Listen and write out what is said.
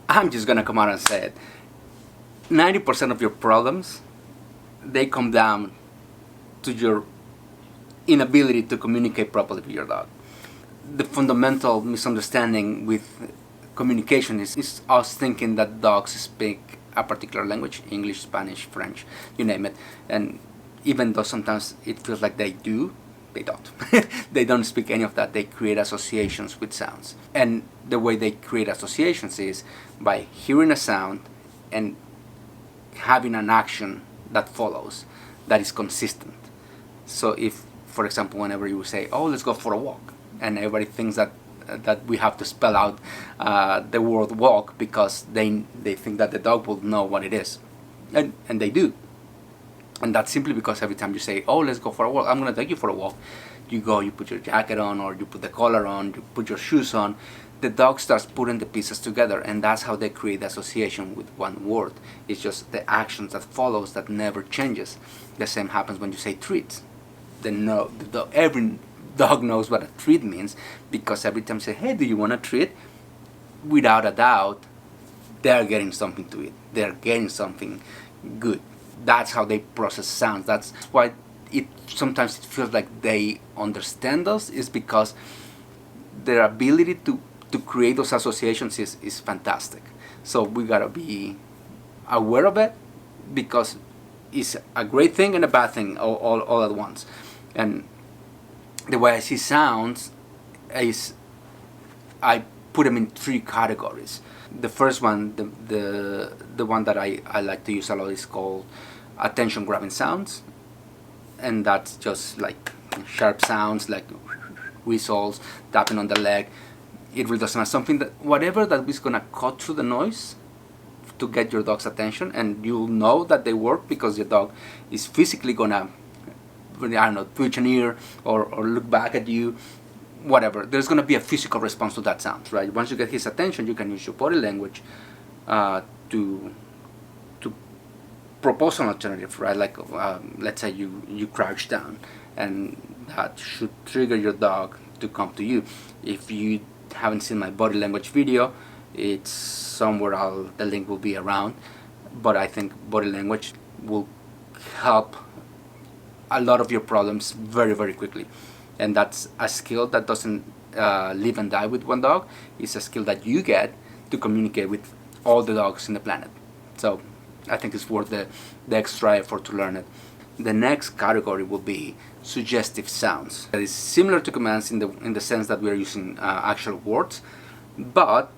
I'm just gonna come out and say it. 90% of your problems, they come down to your inability to communicate properly with your dog. The fundamental misunderstanding with communication is us thinking that dogs speak a particular language, English, Spanish, French, you name it. And even though sometimes it feels like they do, they don't. They don't speak any of that. They create associations with sounds. And the way they create associations is by hearing a sound and having an action that follows, that is consistent. So if, for example, whenever you say, oh, let's go for a walk, and everybody thinks that we have to spell out the word walk because they think that the dog will know what it is. And they do. And that's simply because every time you say, oh, let's go for a walk, I'm going to take you for a walk, you go, you put your jacket on, or you put the collar on, you put your shoes on, the dog starts putting the pieces together, and that's how they create the association with one word. It's just the actions that follows that never changes. The same happens when you say treats. Every dog knows what a treat means, because every time you say, hey, do you want a treat? Without a doubt, they're getting something to eat. They're getting something good. That's how they process sounds. That's why sometimes it feels like they understand us, is because their ability to create those associations is fantastic. So we gotta be aware of it, because it's a great thing and a bad thing all at once. And the way I see sounds is I put them in 3 categories. The first one, the one that I like to use a lot, is called attention grabbing sounds, and that's just like sharp sounds like whistles, tapping on the leg. It really doesn't matter. Something that, whatever that is gonna cut through the noise to get your dog's attention, and you'll know that they work because your dog is physically gonna, I don't know, twitch an ear or look back at you, whatever. There's gonna be a physical response to that sound, right? Once you get his attention, you can use your body language to propose an alternative, right? Like let's say you crouch down, and that should trigger your dog to come to you. If you haven't seen my body language video, it's somewhere, the link will be around, but I think body language will help a lot of your problems very, very quickly. And that's a skill that doesn't live and die with one dog. It's a skill that you get to communicate with all the dogs in the planet. So I think it's worth the extra effort to learn it. The next category will be suggestive sounds. That is similar to commands in the sense that we are using actual words, but